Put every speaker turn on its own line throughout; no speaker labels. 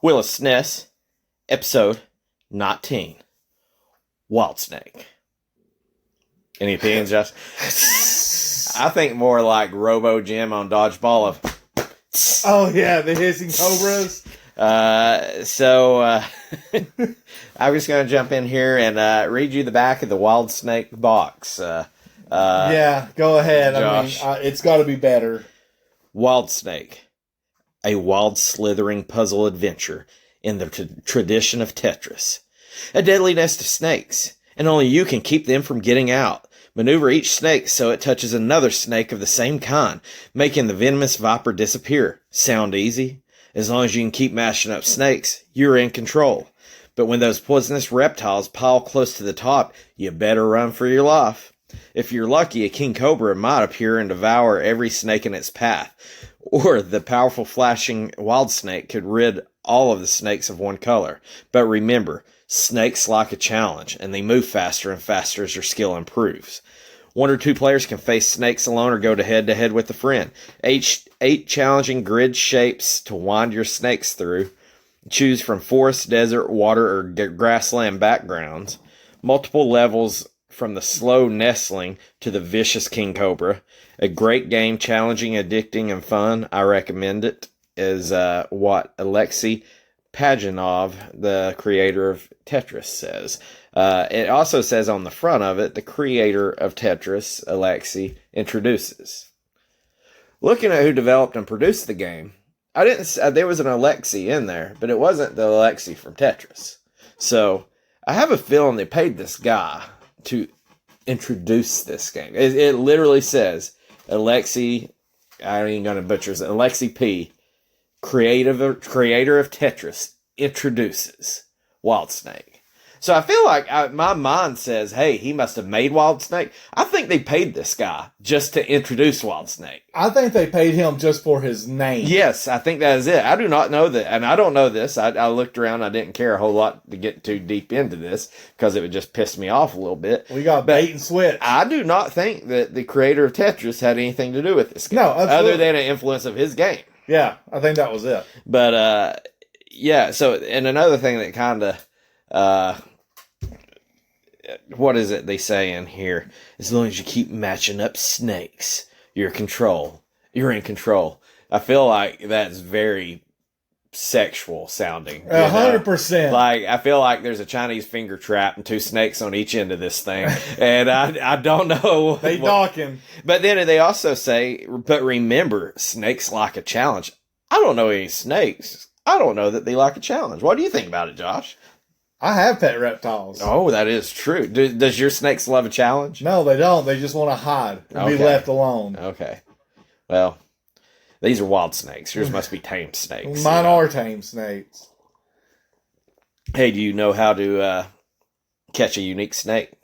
Willis SNES, episode 19, Wild Snake. Any opinions, Josh? I think more like Robo Jim on Dodgeball of...
Oh, yeah, the hissing cobras.
I'm just going to jump in here and read you the back of the Wild Snake box.
Yeah, go ahead.
Josh.
I mean, it's got to be better.
Wild Snake, a wild slithering puzzle adventure in the tradition of Tetris. A deadly nest of snakes, and only you can keep them from getting out. Maneuver each snake so it touches another snake of the same kind, making the venomous viper disappear. Sound easy? As long as you can keep mashing up snakes, you're in control. But when those poisonous reptiles pile close to the top, you better run for your life. If you're lucky, a king cobra might appear and devour every snake in its path. Or the powerful flashing wild snake could rid all of the snakes of one color. But remember, snakes like a challenge, and they move faster and faster as your skill improves. 1 or 2 players can face snakes alone or go head-to-head with a friend. 8 challenging grid shapes to wind your snakes through. Choose from forest, desert, water, or grassland backgrounds. Multiple levels from the slow nestling to the vicious king cobra. A great game, challenging, addicting, and fun. I recommend it, is what Alexei Pajanov, the creator of Tetris, says. It also says on the front of it, the creator of Tetris, Alexei, introduces. Looking at who developed and produced the game, there was an Alexei in there, but it wasn't the Alexei from Tetris. So I have a feeling they paid this guy to introduce this game. It literally says Alexei, I ain't going to butcher it, Alexei P., creator of Tetris, introduces Wild Snake. So I feel like my mind says, hey, he must have made Wild Snake. I think they paid this guy just to introduce Wild Snake.
I think they paid him just for his name.
Yes, I think that is it. I do not know that, and I don't know this. I looked around. I didn't care a whole lot to get too deep into this because it would just piss me off a little bit.
We got bait and switch.
I do not think that the creator of Tetris had anything to do with this game.
No, absolutely.
Other than an influence of his game.
Yeah, I think that was it.
But, yeah, so, and another thing that kind of, what is it they say in here? As long as you keep matching up snakes, you're in control. You're in control. I feel like that's very sexual sounding.
100%.
Like, I feel like there's a Chinese finger trap and 2 snakes on each end of this thing. And I don't know.
They docking.
But then they also say, but remember, snakes like a challenge. I don't know any snakes. I don't know that they like a challenge. What do you think about it, Josh?
I have pet reptiles.
Oh, that is true. Does your snakes love a challenge?
No, they don't. They just want to hide and be left alone.
Okay. Well, these are wild snakes. Yours must be tame snakes.
Mine are tame snakes.
Hey, do you know how to catch a unique snake?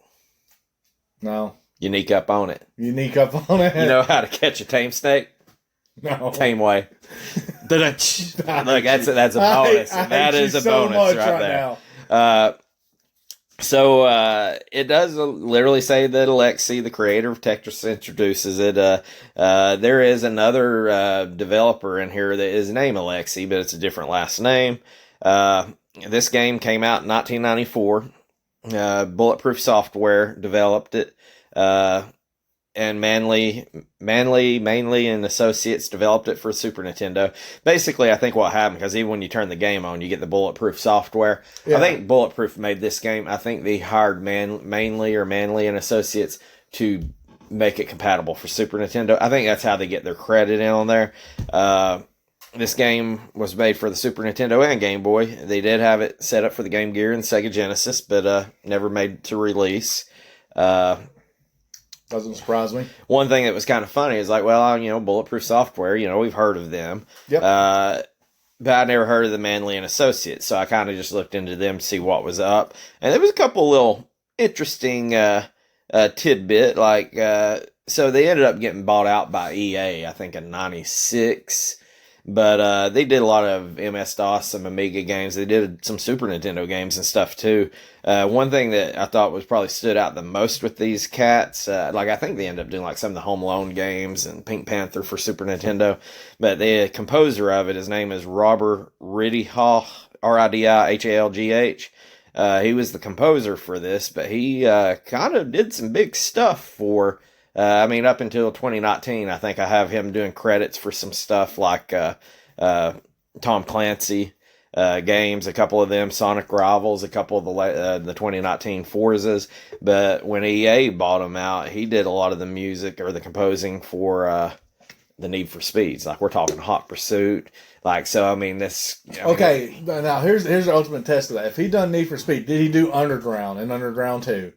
No.
Unique up on it.
Unique up on it?
You know how to catch a tame snake?
No.
Tame way. Look, that's a bonus. That is a bonus right there. It does literally say that Alexei, the creator of Tetris, introduces it. There is another developer in here that is named Alexei, but it's a different last name. This game came out in 1994. Bulletproof Software developed it. And Manley and Associates developed it for Super Nintendo. Basically, I think what happened, because even when you turn the game on, you get the Bulletproof software. Yeah. I think Bulletproof made this game. I think they hired Manley and Associates to make it compatible for Super Nintendo. I think that's how they get their credit in on there. This game was made for the Super Nintendo and Game Boy. They did have it set up for the Game Gear and Sega Genesis, but never made to release.
Doesn't surprise me.
One thing that was kind of funny is like, well, Bulletproof Software, we've heard of them.
Yep.
But I never heard of the Manley and Associates, so I kind of just looked into them to see what was up. And there was a couple little interesting tidbit, so they ended up getting bought out by EA, I think in 96. But they did a lot of MS-DOS, some Amiga games. They did some Super Nintendo games and stuff too. One thing that I thought was probably stood out the most with these cats, like I think they ended up doing like some of the Home Alone games and Pink Panther for Super Nintendo. But the composer of it, his name is Robert Riddihalgh, Riddihalgh. He was the composer for this, but he kind of did some big stuff for, up until 2019. I think I have him doing credits for some stuff like Tom Clancy games, a couple of them, Sonic Rivals, a couple of the 2019 Forzas. But when EA bought him out, he did a lot of the music or the composing for the Need for Speeds. Like we're talking Hot Pursuit. Like, so,
Okay, now here's the ultimate test of that. If he done Need for Speed, did he do Underground and Underground 2?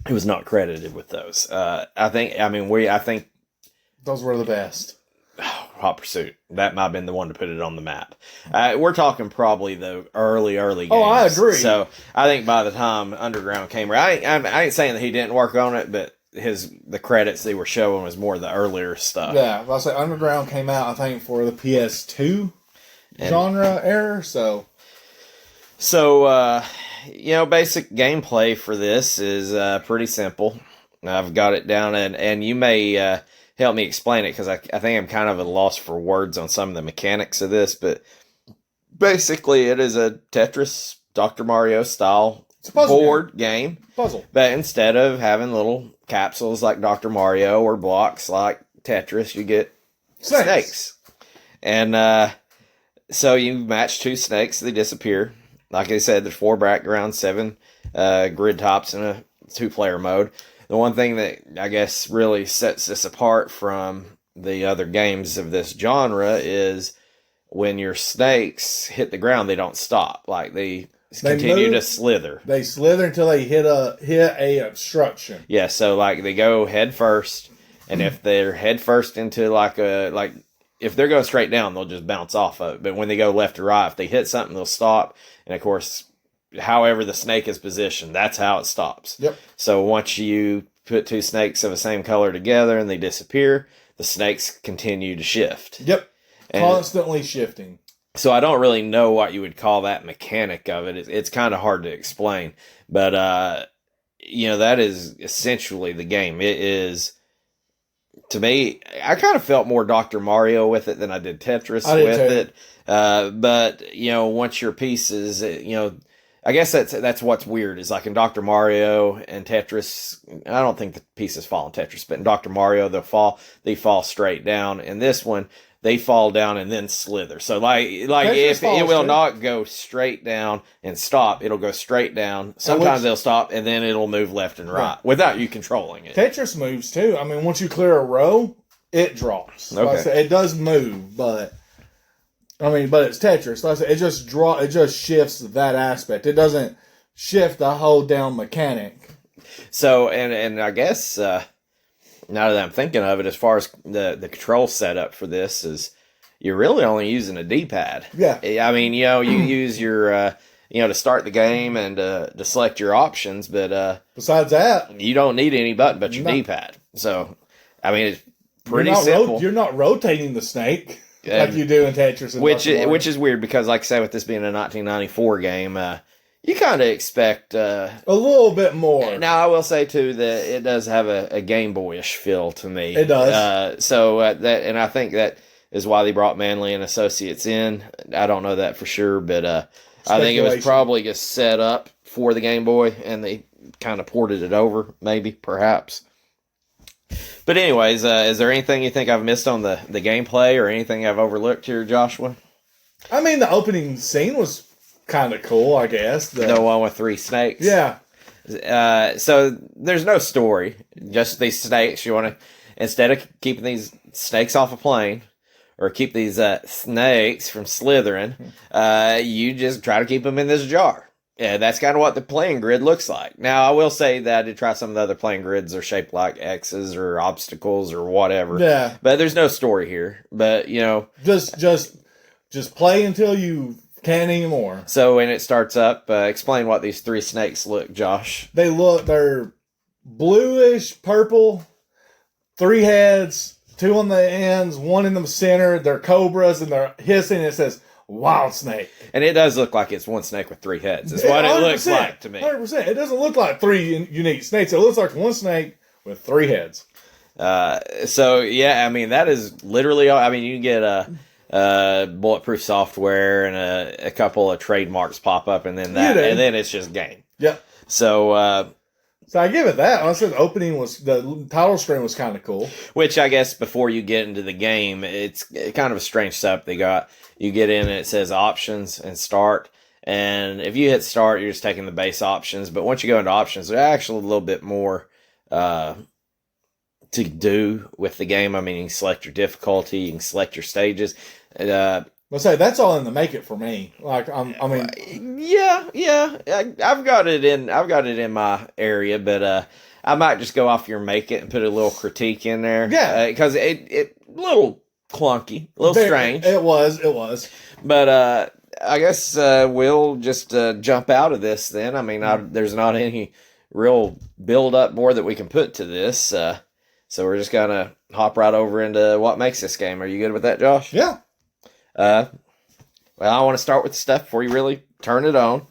He was not credited with those. I think
those were the best.
Hot Pursuit. That might have been the one to put it on the map. We're talking probably the early games.
Oh, I agree.
So I think by the time Underground came around, I ain't saying that he didn't work on it, but the credits they were showing was more the earlier stuff.
Yeah, I'll say Underground came out, I think, for the PS2 genre era. So
basic gameplay for this is pretty simple. I've got it down, and you may help me explain it because I think I'm kind of at a loss for words on some of the mechanics of this. But basically, it is a Tetris, Dr. Mario style board game.
Puzzle.
But instead of having little capsules like Dr. Mario or blocks like Tetris, you get snakes. And so you match two snakes, they disappear. Like I said, there's 4 backgrounds, 7 grid tops in a 2-player mode. The one thing that I guess really sets this apart from the other games of this genre is when your snakes hit the ground, they don't stop. Like they continue to slither.
They slither until they hit a obstruction.
Yeah, so like they go head first, and if they're head first into if they're going straight down, they'll just bounce off of it. But when they go left or right, if they hit something, they'll stop. And of course, however the snake is positioned, that's how it stops.
Yep.
So once you put 2 snakes of the same color together and they disappear, the snakes continue to shift.
Yep. Constantly shifting.
So I don't really know what you would call that mechanic of it. It's kind of hard to explain. But, that is essentially the game. It is, to me, I kind of felt more Dr. Mario with it than I did Tetris with it. But, once your pieces, I guess that's what's weird is like in Dr. Mario and Tetris, I don't think the pieces fall in Tetris, but in Dr. Mario, they fall straight down. In this one, they fall down and then slither. So like if it will not go straight down and stop, it'll go straight down. Sometimes they'll stop and then it'll move left and right without you controlling it.
Tetris moves too. I mean, once you clear a row, it drops.
Okay.
Like I said, it does move, but it's Tetris. Like I said, it just shifts that aspect. It doesn't shift the hold down mechanic.
So and I guess now that I'm thinking of it, as far as the control setup for this is, you're really only using a D-pad.
Yeah.
I mean, you use your, to start the game and to select your options, but
besides that,
you don't need any button but your D-pad. So, I mean, it's pretty simple.
You're not rotating the snake like you do in Tetris. And
which is weird because, like I said, with this being a 1994 game, you kind of expect
a little bit more.
Now, I will say too that it does have a Game Boyish feel to me.
It does.
And I think that is why they brought Manley and Associates in. I don't know that for sure, but I think it was probably just set up for the Game Boy, and they kind of ported it over, maybe, perhaps. But anyways, is there anything you think I've missed on the gameplay or anything I've overlooked here, Joshua?
I mean, the opening scene was kind of cool, I guess.
The one with 3 snakes?
Yeah.
So there's no story, just these snakes. You want to, instead of keeping these snakes off a plane, or keep these snakes from slithering, you just try to keep them in this jar. Yeah, that's kind of what the playing grid looks like. Now, I will say that I did try some of the other playing grids are shaped like X's or obstacles or whatever.
Yeah.
But there's no story here. But,
Just play until you can't anymore.
So when it starts up, explain what these 3 snakes look, Josh.
They're bluish, purple, 3 heads, 2 on the ends, 1 in the center. They're cobras and they're hissing. And it says wild snake.
And it does look like it's one snake with 3 heads. Is what it looks like to me.
100%. It doesn't look like 3 unique snakes. It looks like one snake with 3 heads.
So yeah, I mean that is literally all. I mean, you can get bulletproof software and a couple of trademarks pop up, and then it's just game.
Yep.
So
I give it that. Honestly, the title screen was kind of cool.
Which I guess before you get into the game, it's kind of a strange setup they got. You get in and it says options and start. And if you hit start, you're just taking the base options. But once you go into options, there's actually a little bit more to do with the game. I mean, you can select your difficulty, you can select your stages.
Let's say that's all in the make it for me. Like
yeah. I've got it in my area, but I might just go off your make it and put a little critique in there.
Yeah,
because it a little clunky, a little strange.
It was.
But I guess we'll just jump out of this then. I mean, there's not any real build up more that we can put to this. So we're just gonna hop right over into what makes this game. Are you good with that, Josh?
Yeah.
Well, I want to start with the stuff before you really turn it on.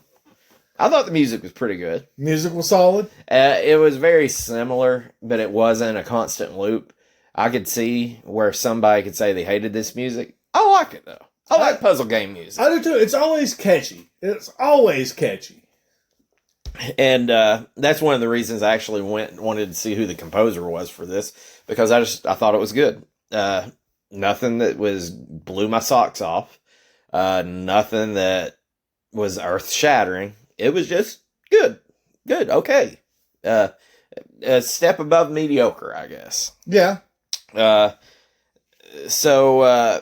I thought the music was pretty good.
Music was solid.
It was very similar, but it wasn't a constant loop. I could see where somebody could say they hated this music. I like it, though. I like puzzle game music.
I do, too. It's always catchy.
And that's one of the reasons I actually wanted to see who the composer was for this, because I thought it was good. Nothing that blew my socks off. Nothing that was earth shattering. It was just good. Okay. A step above mediocre, I guess.
Yeah.
So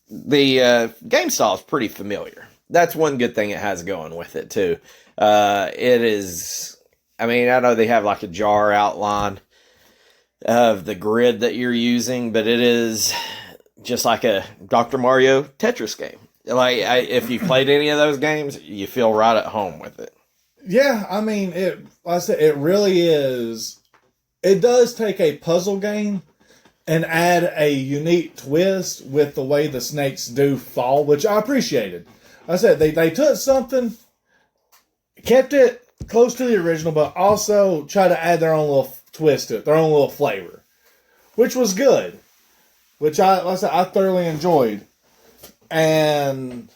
the game style is pretty familiar. That's one good thing it has going with it too. It is, I mean, I know they have like a jar outline of the grid that you're using, but it is just like a Dr. Mario Tetris game. Like, if you've played any of those games, you feel right at home with it.
Yeah, I mean, like I said, it really is. It does take a puzzle game and add a unique twist with the way the snakes do fall, which I appreciated. I said they took something, kept it close to the original, but also try to add their own little twist to it, their own little flavor, which was good. Which I thoroughly enjoyed. And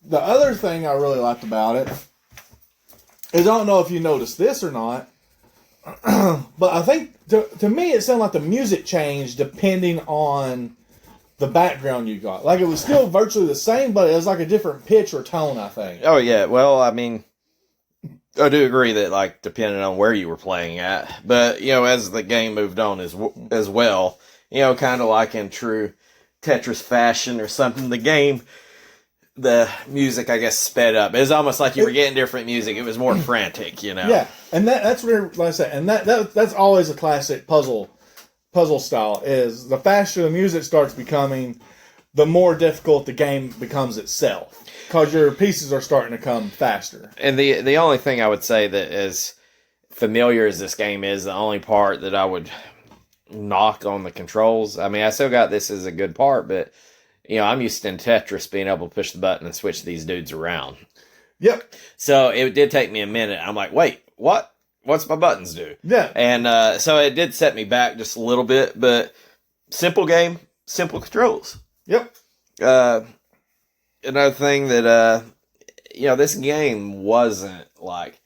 the other thing I really liked about it is, I don't know if you noticed this or not, but I think to me it sounded like the music changed depending on the background you got. Like, it was still virtually the same, but it was like a different pitch or tone, I think.
Oh, yeah. Well, I mean, I do agree that, like, depending on where you were playing at. But, you know, as the game moved on as well, you know, kind of like in true Tetris fashion or something, the music, I guess, sped up. It was almost like you were getting different music. It was more frantic, you know?
Yeah, and that's where, like I said, and that's always a classic puzzle style, is the faster the music starts becoming, the more difficult the game becomes itself, because your pieces are starting to come faster.
And the only thing I would say that, as familiar as this game is, the only part that I would knock on the controls, I mean, I still got this as a good part, but, you know, I'm used to in Tetris being able to push the button and switch these dudes around.
Yep.
So it did take me a minute. I'm like, wait, what? What's my buttons do?
Yeah.
And so it did set me back just a little bit, but simple game, simple controls.
Yep.
Another thing that, you know, this game wasn't like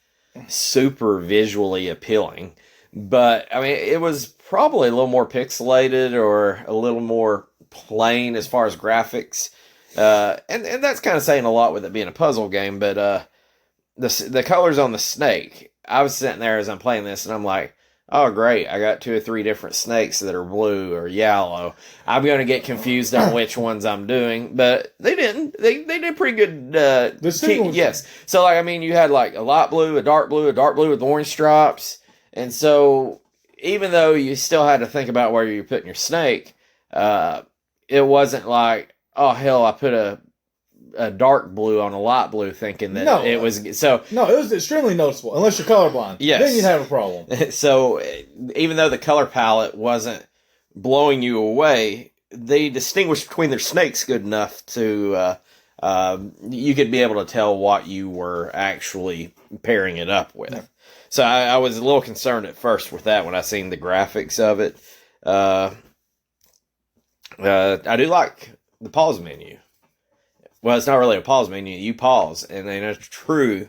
super visually appealing, but I mean, it was probably a little more pixelated or a little more plain as far as graphics. And that's kind of saying a lot with it being a puzzle game, but the colors on the snake, I was sitting there as I'm playing this, and I'm like, oh, great, I got 2 or 3 different snakes that are blue or yellow. I'm going to get confused on which ones I'm doing, but they didn't. They did pretty good. Yes. So, like, I mean, you had, like, a light blue, a dark blue with orange stripes, and so even though you still had to think about where you're putting your snake, it wasn't like, oh, hell, I put a a dark blue on a light blue, thinking that it was so.
No, it was extremely noticeable. Unless you're colorblind,
yes,
then you'd have a problem.
So even though the color palette wasn't blowing you away, they distinguished between their snakes good enough to you could be able to tell what you were actually pairing it up with. Yeah. So I was a little concerned at first with that when I seen the graphics of it. I do like the pause menu. Well, it's not really a pause menu. You pause, and in a true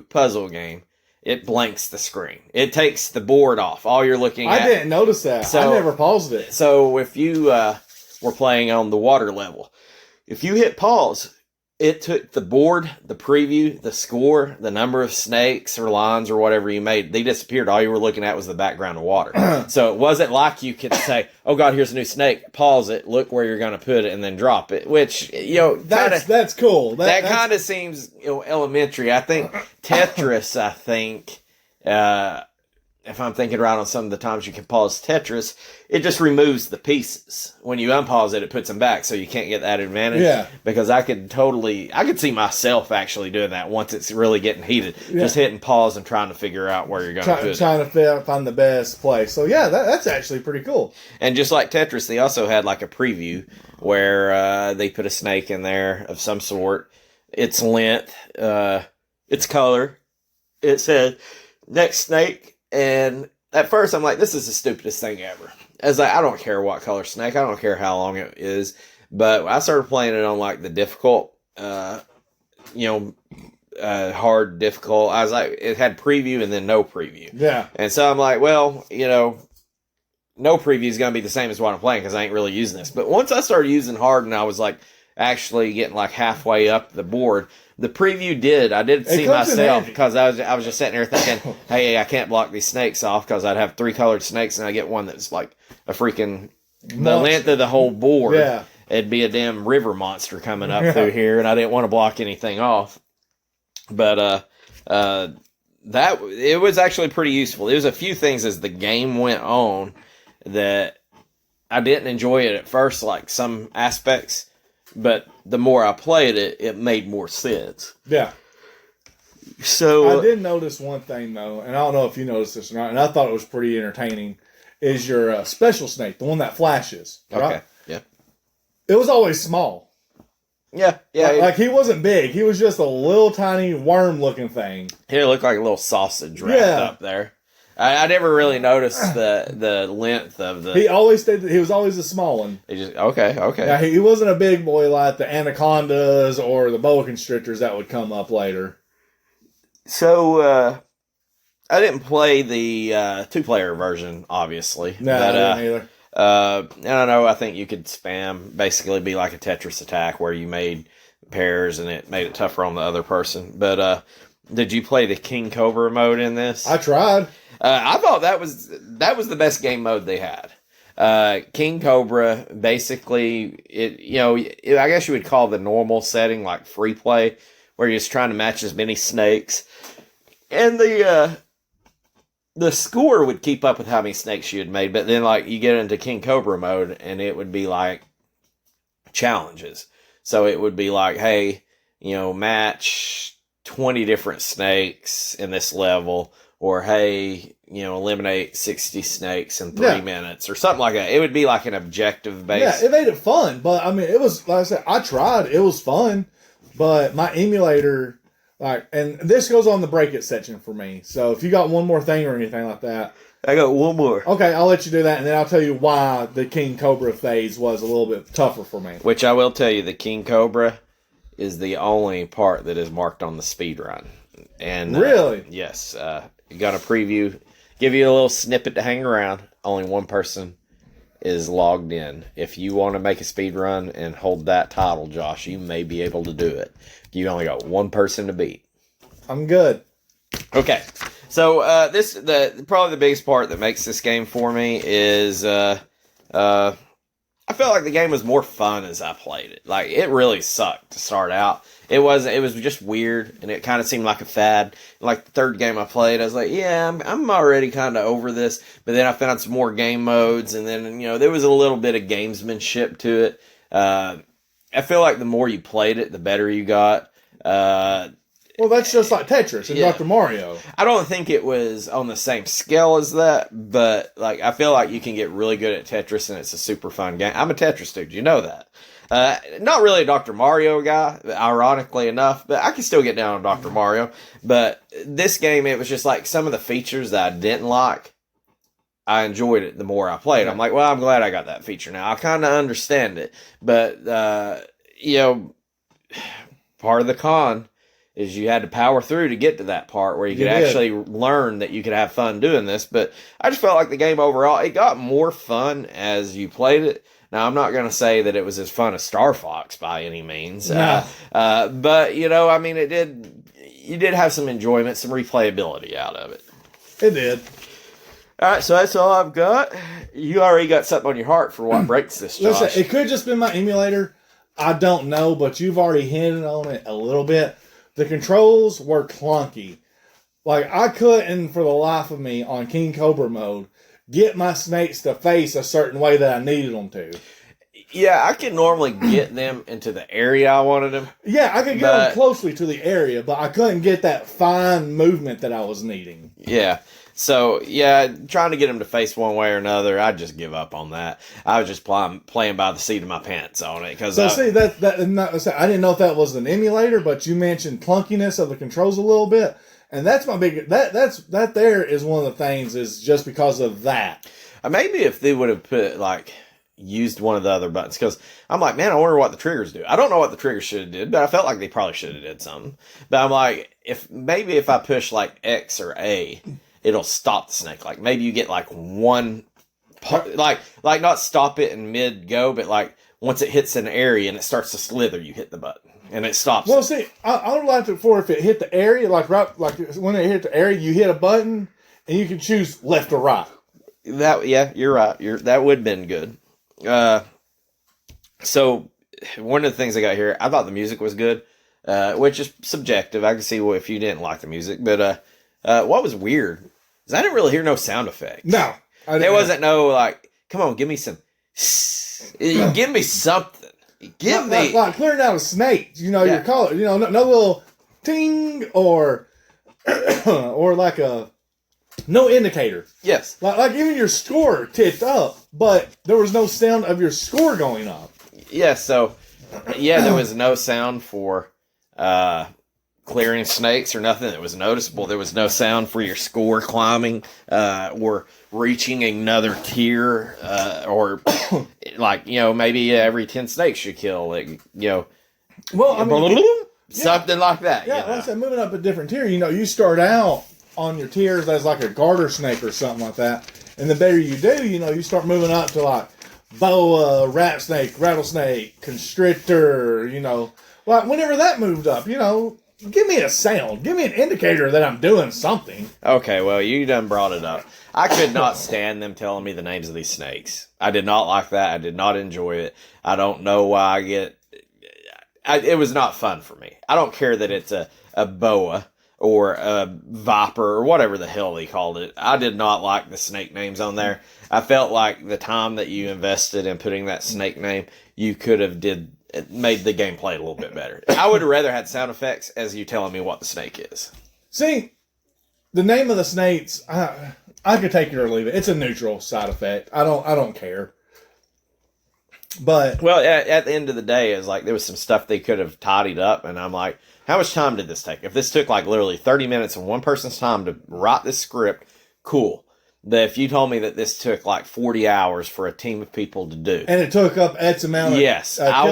puzzle game, it blanks the screen. It takes the board off. All you're looking at.
I didn't notice that. So, I never paused it.
So if you were playing on the water level, if you hit pause, it took the board, the preview, the score, the number of snakes or lines or whatever you made. They disappeared. All you were looking at was the background of water. So it wasn't like you could say, "Oh God, here's a new snake." Pause it, look where you're going to put it, and then drop it. Which
that's cool.
That kind of seems elementary. I think Tetris. If I'm thinking right on some of the times you can pause Tetris, it just removes the pieces. When you unpause it, it puts them back, so you can't get that advantage. Yeah. Because I could see myself actually doing that once it's really getting heated. Yeah. Just hitting pause and trying to figure out where you're going to put it.
Trying to find the best place. So yeah, that's actually pretty cool.
And just like Tetris, they also had like a preview where they put a snake in there of some sort. Its length, its color. It said, next snake. And at first, I'm like, this is the stupidest thing ever. As I don't care what color snake, I don't care how long it is. But I started playing it on like the difficult, hard, difficult. I was like, it had preview and then no preview.
Yeah.
And so I'm like, well, no preview is going to be the same as what I'm playing because I ain't really using this. But once I started using hard and I was like actually getting like halfway up the board, the preview I did see myself because I was just sitting there thinking, hey, I can't block these snakes off because I'd have 3 colored snakes and I get one that's like a freaking the length of the whole board.
Yeah.
It'd be a damn river monster coming up through here, and I didn't want to block anything off. But that it was actually pretty useful. There was a few things as the game went on that I didn't enjoy it at first, like some aspects. But the more I played it, it made more sense.
Yeah.
So
I did notice one thing, though, and I don't know if you noticed this or not, and I thought it was pretty entertaining, is your special snake, the one that flashes. Right?
Okay, yeah.
It was always small.
Yeah.
Like he wasn't big. He was just a little tiny worm-looking thing.
He looked like a little sausage wrapped up there. I never really noticed the length of the.
He was always a small one.
Okay.
Now, he wasn't a big boy like the anacondas or the boa constrictors that would come up later.
So I didn't play the 2-player version, obviously.
No, I didn't either.
And I know. I think you could spam, basically be like a Tetris attack where you made pairs and it made it tougher on the other person. But did you play the King Cobra mode in this?
I tried.
I thought that was the best game mode they had. King Cobra, basically, I guess you would call the normal setting like free play, where you're just trying to match as many snakes, and the score would keep up with how many snakes you had made. But then, like, you get into King Cobra mode, and it would be like challenges. So it would be like, hey, match 20 different snakes in this level. Or, hey, eliminate 60 snakes in 3 minutes or something like that. It would be like an objective base.
Yeah, it made it fun. But, I mean, it was, like I said, I tried. It was fun. But my emulator, and this goes on the break it section for me. So if you got one more thing or anything like that.
I got one more.
Okay, I'll let you do that. And then I'll tell you why the King Cobra phase was a little bit tougher for me.
Which I will tell you, the King Cobra is the only part that is marked on the speed run. And
really?
Yes. Got a preview, give you a little snippet to hang around. Only one person is logged in. If you want to make a speed run and hold that title, Josh, you may be able to do it. You only got one person to beat.
I'm good.
Okay, so probably the biggest part that makes this game for me is I felt like the game was more fun as I played it. Like, it really sucked to start out. It was just weird, and it kind of seemed like a fad. Like, the third game I played, I was like, yeah, I'm already kind of over this. But then I found some more game modes, and then, there was a little bit of gamesmanship to it. I feel like the more you played it, the better you got.
Well, that's just like Tetris and Dr. Mario.
I don't think it was on the same scale as that, but like I feel like you can get really good at Tetris and it's a super fun game. I'm a Tetris dude, you know that. Not really a Dr. Mario guy, ironically enough, but I can still get down on Dr. Mario. But this game, it was just like some of the features that I didn't like, I enjoyed it the more I played. I'm like, well, I'm glad I got that feature now. I kind of understand it. But, you know, part of the con is you had to power through to get to that part where you could actually learn that you could have fun doing this. But I just felt like the game overall, it got more fun as you played it. Now, I'm not going to say that it was as fun as Star Fox by any means.
No.
But, you know, I mean, you did have some enjoyment, some replayability out of it.
It did.
All right, so that's all I've got. You already got something on your heart for what breaks this, Josh.
Listen, it could just been my emulator. I don't know, but you've already hinted on it a little bit. The controls were clunky. Like, I couldn't, for the life of me, on King Cobra mode, get my snakes to face a certain way that I needed them to.
Yeah, I could normally get them into the area I wanted them.
Yeah, I could get them closely to the area, but I couldn't get that fine movement that I was needing.
Yeah. So, yeah, trying to get them to face one way or another, I'd just give up on that. I was just playing by the seat of my pants on it.
So, see, I didn't know if that was an emulator, but you mentioned clunkiness of the controls a little bit. And that's my big... That there is one of the things is just because of that.
Maybe if they would have put, like... used one of the other buttons, because I'm like, man, I wonder what the triggers do. I don't know what the triggers should have did, but I felt like they probably should have did something. But I'm like, if I push like X or A, it'll stop the snake. Like maybe you get like one part, like not stop it in mid go, but like once it hits an area and it starts to slither, you hit the button and it stops.
Well, see, I would like it for if it hit the area, like when it hit the area, you hit a button and you can choose left or right.
You're right. That would have been good. So one of the things I got here, I thought the music was good, which is subjective. I can see if you didn't like the music, but what was weird is I didn't really hear no sound effect.
No,
there wasn't no like, come on, give me some, give me something, give me
like clearing out a snake. You know, your color. You know, no little ting or or like a. No indicator.
Yes.
Like even your score ticked up, but there was no sound of your score going up.
Yeah, so, there was no sound for clearing snakes or nothing that was noticeable. There was no sound for your score climbing or reaching another tier or, like, you know, maybe every 10 snakes you kill, like, you know.
Well, I mean,
something like that.
Yeah, like I said, moving up a different tier, you know, you start out on your tiers as like a garter snake or something like that. And the better you do, you know, you start moving up to like boa, rat snake, rattlesnake, constrictor, you know. Like whenever that moved up, you know, give me a sound. Give me an indicator that I'm doing something.
Okay, well, you done brought it up. I could not stand them telling me the names of these snakes. I did not like that. I did not enjoy it. I don't know why it was not fun for me. I don't care that it's a boa or a viper, or whatever the hell they called it. I did not like the snake names on there. I felt like the time that you invested in putting that snake name, you could have made the gameplay a little bit better. I would have rather had sound effects as you telling me what the snake is.
See, the name of the snakes, I could take it or leave it. It's a neutral side effect. I don't care. But
well, at the end of the day, it's like there was some stuff they could have tidied up, and I'm like, how much time did this take? If this took like literally 30 minutes of one person's time to write this script, cool. But if you told me that this took like 40 hours for a team of people to do,
and it took up X amount of
I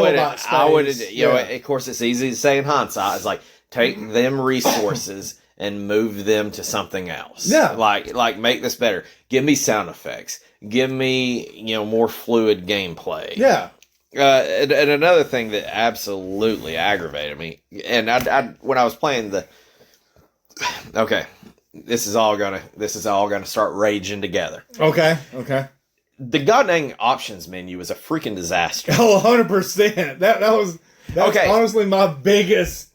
would. You know, of course, it's easy to say in hindsight. It's like take them resources and move them to something else.
Yeah,
like make this better. Give me sound effects. Give me more fluid gameplay.
Yeah.
And another thing that absolutely aggravated me, and I when I was playing this is all gonna start raging together.
Okay.
The goddamn options menu is a freaking disaster.
Oh, 100%. That's honestly my biggest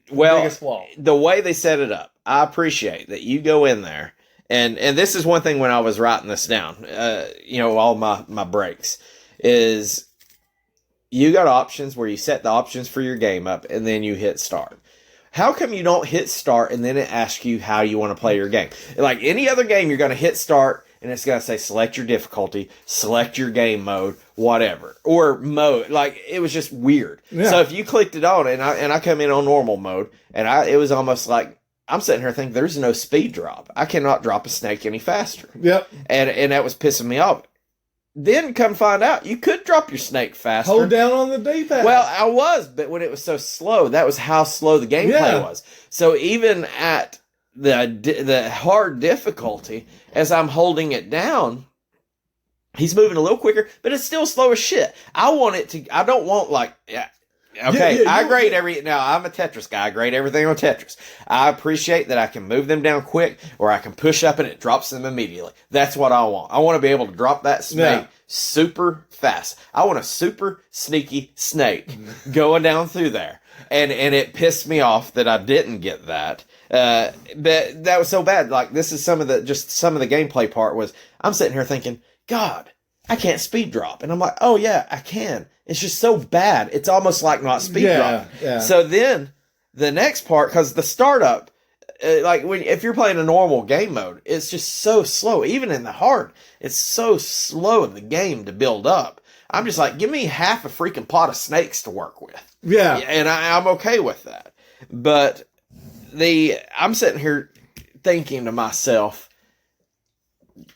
flaw.
The way they set it up, I appreciate that you go in there, and this is one thing when I was writing this down. All my breaks is you got options where you set the options for your game up and then you hit start. How come you don't hit start and then it asks you how you want to play your game? Like any other game, you're going to hit start and it's going to say select your difficulty, select your game mode, whatever. Or mode. Like, it was just weird. Yeah. So if you clicked it on and I come in on normal mode and it was almost like, I'm sitting here thinking there's no speed drop. I cannot drop a snake any faster.
Yep.
And that was pissing me off. Then come find out you could drop your snake faster.
Hold down on the D-pad.
Well, I was, but when it was so slow, that was how slow the gameplay was. So even at the hard difficulty, as I'm holding it down, he's moving a little quicker, but it's still slow as shit. I don't want like, okay, I grade now I'm a Tetris guy. I grade everything on Tetris. I appreciate that I can move them down quick or I can push up and it drops them immediately. That's what I want. I want to be able to drop that snake super fast. I want a super sneaky snake going down through there. And it pissed me off that I didn't get that. But that was so bad. Like, this is some of the gameplay part was, I'm sitting here thinking, God, I can't speed drop. And I'm like, oh yeah, I can. It's just so bad. It's almost like not speed drop. Yeah. So then the next part, because the startup, like if you're playing a normal game mode, it's just so slow. Even in the hard, it's so slow in the game to build up. I'm just like, give me half a freaking pot of snakes to work with. Yeah. And I'm okay with that. But I'm sitting here thinking to myself,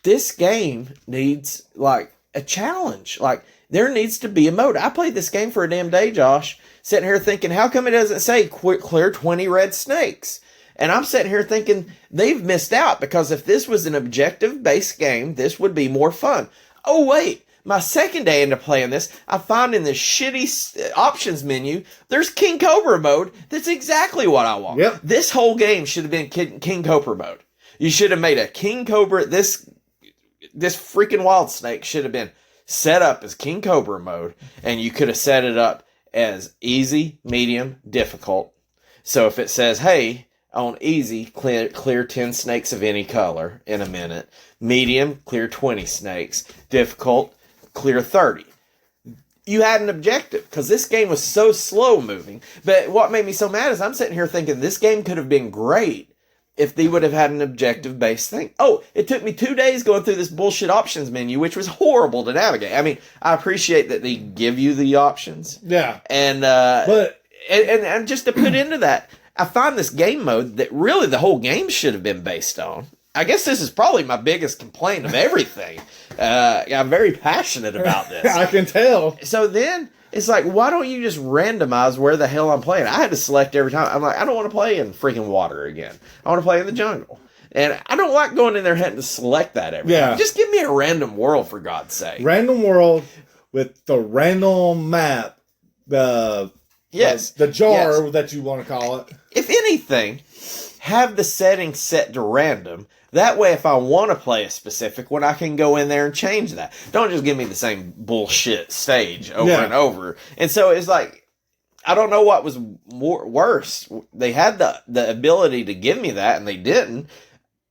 this game needs like a challenge. Like, there needs to be a mode. I played this game for a damn day, Josh, sitting here thinking, how come it doesn't say clear 20 red snakes? And I'm sitting here thinking they've missed out, because if this was an objective-based game, this would be more fun. Oh, wait. My second day into playing this, I found in this shitty options menu, there's King Cobra mode. That's exactly what I want. Yep. This whole game should have been King Cobra mode. You should have made a King Cobra. This freaking wild snake should have been set up as King Cobra mode, and you could have set it up as easy, medium, difficult. So if it says, hey, on easy, clear 10 snakes of any color in a minute. Medium, clear 20 snakes. Difficult, clear 30. You had an objective, because this game was so slow moving. But what made me so mad is I'm sitting here thinking this game could have been great if they would have had an objective-based thing. Oh, it took me 2 days going through this bullshit options menu, which was horrible to navigate. I mean, I appreciate that they give you the options. Yeah. And and just to put into that, I find this game mode that really the whole game should have been based on. I guess this is probably my biggest complaint of everything. I'm very passionate about this.
I can tell.
So then it's like, why don't you just randomize where the hell I'm playing? I had to select every time. I'm like, I don't want to play in freaking water again. I want to play in the jungle. And I don't like going in there having to select that every time. Just give me a random world, for God's sake.
Random world with the random map. The jar that you want to call it.
If anything, have the settings set to random. That way, if I want to play a specific one, I can go in there and change that. Don't just give me the same bullshit stage over and over. And so it's like, I don't know what was worse. They had the ability to give me that, and they didn't.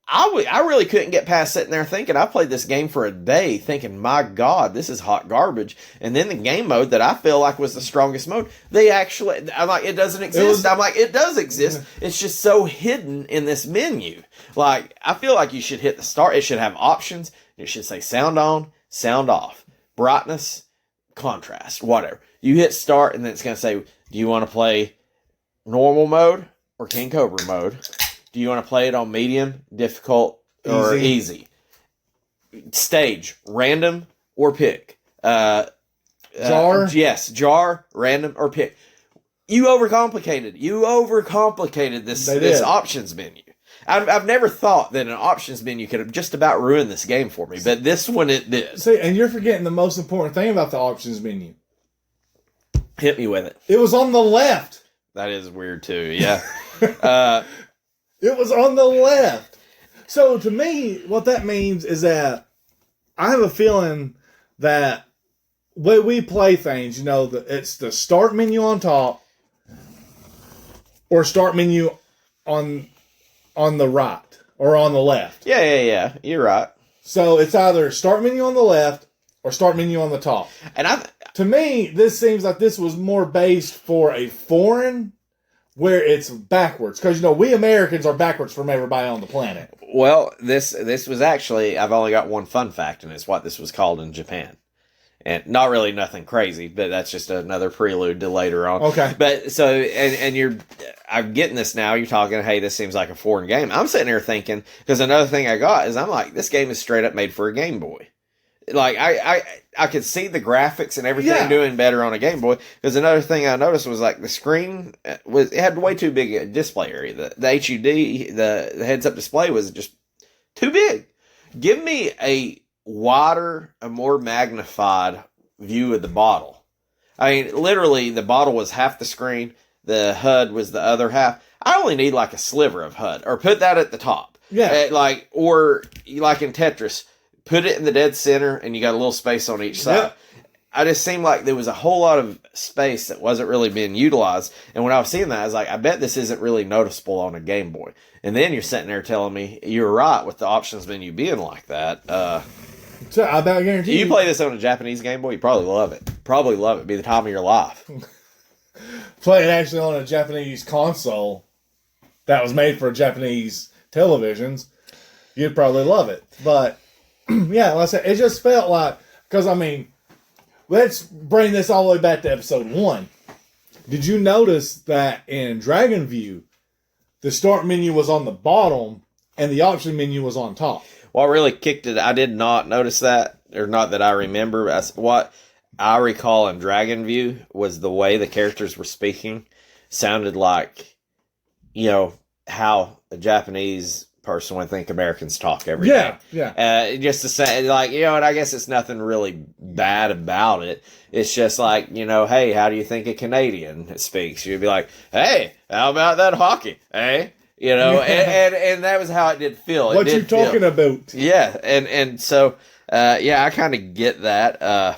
I really couldn't get past sitting there thinking, I played this game for a day thinking, my God, this is hot garbage. And then the game mode that I feel like was the strongest mode, I'm like, it doesn't exist. I'm like, it does exist. It's just so hidden in this menu. Like, I feel like you should hit the start. It should have options. It should say sound on, sound off, brightness, contrast, whatever. You hit start, and then it's going to say, do you want to play normal mode or King Cobra mode? Do you want to play it on medium, difficult, or easy? Stage, random, or pick. Jar? Yes, jar, random, or pick. You overcomplicated this options menu. I've never thought that an options menu could have just about ruined this game for me, but this one it did.
See, and you're forgetting the most important thing about the options menu.
Hit me with it.
It was on the left.
That is weird too, yeah.
It was on the left. So to me, what that means is that I have a feeling that when we play things, it's the start menu on top or start menu on the right or on the left.
Yeah. You're right.
So it's either start menu on the left or start menu on the top.
And
To me, this seems like this was more based for a foreign, where it's backwards. Because, we Americans are backwards from everybody on the planet.
Well, this was actually, I've only got one fun fact, and it's what this was called in Japan. And not really nothing crazy, but that's just another prelude to later on.
Okay.
But so, I'm getting this now. You're talking, hey, this seems like a foreign game. I'm sitting here thinking, because another thing I got is I'm like, this game is straight up made for a Game Boy. Like, I could see the graphics and everything doing better on a Game Boy. Because another thing I noticed was, like, the screen it had way too big a display area. The HUD, the heads-up display was just too big. Give me a wider, a more magnified view of the bottle. I mean, literally, the bottle was half the screen. The HUD was the other half. I only need, like, a sliver of HUD. Or put that at the top.
Yeah.
Or, like in Tetris, put it in the dead center, and you got a little space on each side. Yep. I just seemed like there was a whole lot of space that wasn't really being utilized. And when I was seeing that, I was like, I bet this isn't really noticeable on a Game Boy. And then you're sitting there telling me you're right with the options menu being like that.
So I bet I guarantee
you play this on a Japanese Game Boy, you probably love it. Probably love it. Be the time of your life.
Play it actually on a Japanese console that was made for Japanese televisions, you'd probably love it. But yeah, like I said, it just felt like, because let's bring this all the way back to episode 1. Did you notice that in Dragon View, the start menu was on the bottom and the option menu was on top?
What really kicked it, I did not notice that, or not that I remember. What I recall in Dragon View was the way the characters were speaking sounded like, how a Japanese person would think Americans talk every day.
Yeah.
Just to say, like, and I guess it's nothing really bad about it. It's just like, hey, how do you think a Canadian speaks? You'd be like, hey, how about that hockey? Hey? And that was how it did feel.
What you talking about?
Yeah, and so, I kind of get that.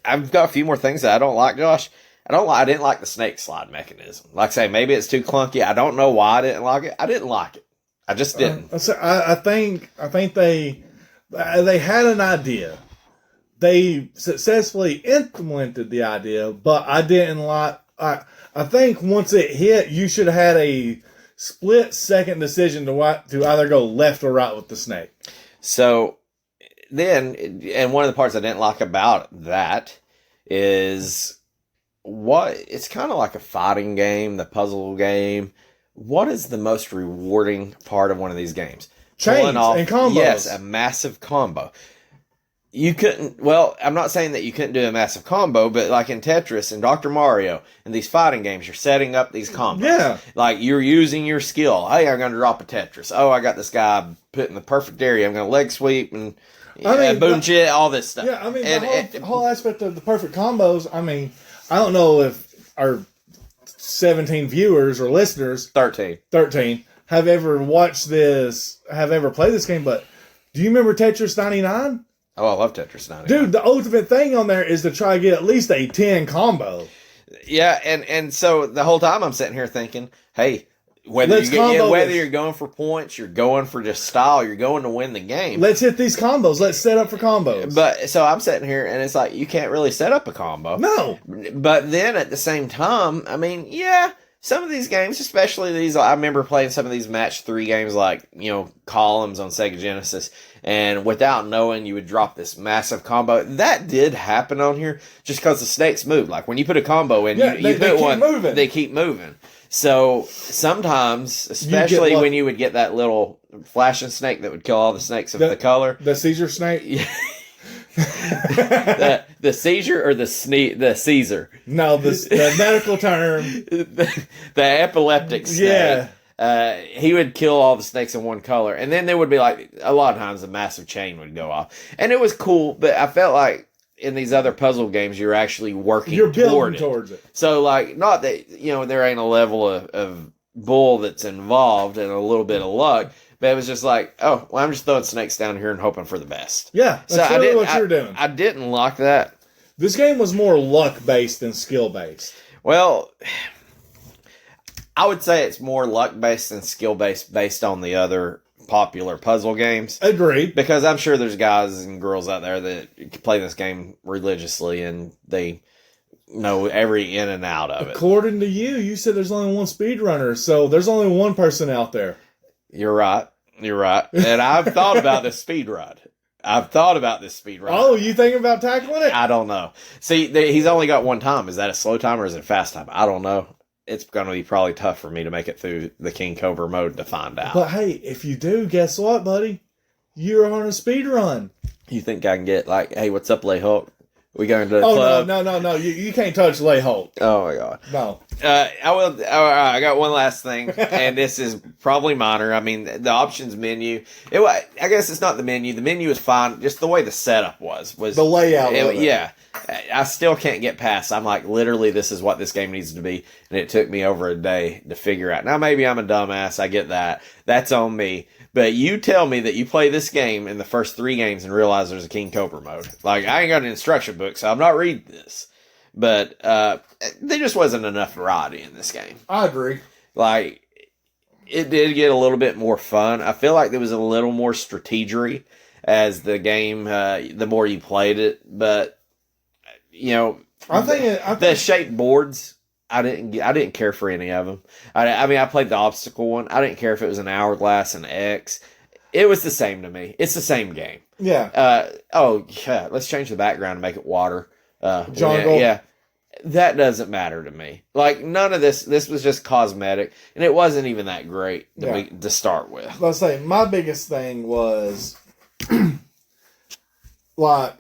I've got a few more things that I don't like, Josh. I didn't like the snake slide mechanism. Like I say, maybe it's too clunky. I don't know why I didn't like it. I didn't like it. I just didn't.
I think they had an idea. They successfully implemented the idea, but I didn't like. I think once it hit, you should have had a split-second decision to either go left or right with the snake.
So then, and one of the parts I didn't like about that is it's kind of like a fighting game, the puzzle game. What is the most rewarding part of one of these games?
Chains and combos.
Yes, a massive combo. You couldn't, I'm not saying that you couldn't do a massive combo, but like in Tetris and Dr. Mario and these fighting games, you're setting up these combos.
Yeah.
Like you're using your skill. Hey, I'm going to drop a Tetris. Oh, I got this guy put in the perfect area. I'm going to leg sweep and boom shit, all this stuff.
Yeah, the whole aspect of the perfect combos, I don't know if our 17 viewers or listeners,
13,
have ever watched this, have ever played this game, but do you remember Tetris 99?
Oh, I love Tetris 99.
Dude, the ultimate thing on there is to try to get at least a 10 combo.
Yeah, and so the whole time I'm sitting here thinking, hey, whether you're going for points, you're going for just style, you're going to win the game.
Let's hit these combos. Let's set up for combos.
But so I'm sitting here, and it's like you can't really set up a combo.
No.
But then at the same time, some of these games, especially these, I remember playing some of these match 3 games like, Columns on Sega Genesis, and without knowing you would drop this massive combo. That did happen on here just because the snakes move. Like when you put a combo in, they keep moving. So sometimes, especially when you would get that little flashing snake that would kill all the snakes of the color.
The seizure snake?
the seizure or the Caesar?
No, the medical term.
The epileptic snake. Yeah. He would kill all the snakes in one color. And then there would be like, a lot of times a massive chain would go off. And it was cool, but I felt like in these other puzzle games, you're actually working towards it. So like, not that, there ain't a level of bull that's involved and a little bit of luck. But it was just like, I'm just throwing snakes down here and hoping for the best.
Yeah, that's really what you're doing.
I didn't like that.
This game was more luck-based than skill-based.
Well, I would say it's more luck-based than skill-based based on the other popular puzzle games.
Agreed.
Because I'm sure there's guys and girls out there that play this game religiously and they know every in and out of it.
According to you said there's only one speedrunner, so there's only one person out there.
You're right. And I've thought about this speed run.
Oh, you thinking about tackling it?
I don't know. See, he's only got one time. Is that a slow time or is it a fast time? I don't know. It's going to be probably tough for me to make it through the King Cobra mode to find out.
But hey, if you do, guess what, buddy? You're on a speed run.
You think I can get like, hey, what's up, Lay Hulk? We going to the club?
No. You can't touch Lay Holt.
Oh my God.
No.
I got one last thing, and this is probably minor. I mean, the options menu. I guess it's not the menu. The menu is fine. Just the way the setup was
the layout. Of it.
Yeah. I still can't get past. I'm like, literally, this is what this game needs to be, and it took me over a day to figure out. Now, maybe I'm a dumbass. I get that. That's on me. But you tell me that you play this game in the first 3 games and realize there's a King Cobra mode. Like, I ain't got an instruction book, so I'm not reading this. But there just wasn't enough variety in this game.
I agree.
Like, it did get a little bit more fun. I feel like there was a little more strategery as the game, the more you played it. But, you know,
I think
the shaped boards, I didn't care for any of them. I mean, I played the obstacle one. I didn't care if it was an hourglass and X. It was the same to me. It's the same game.
Yeah.
Yeah. Let's change the background and make it water.
Jungle.
Yeah. That doesn't matter to me. Like, none of this. This was just cosmetic, and it wasn't even that great to start with.
Let's say my biggest thing was like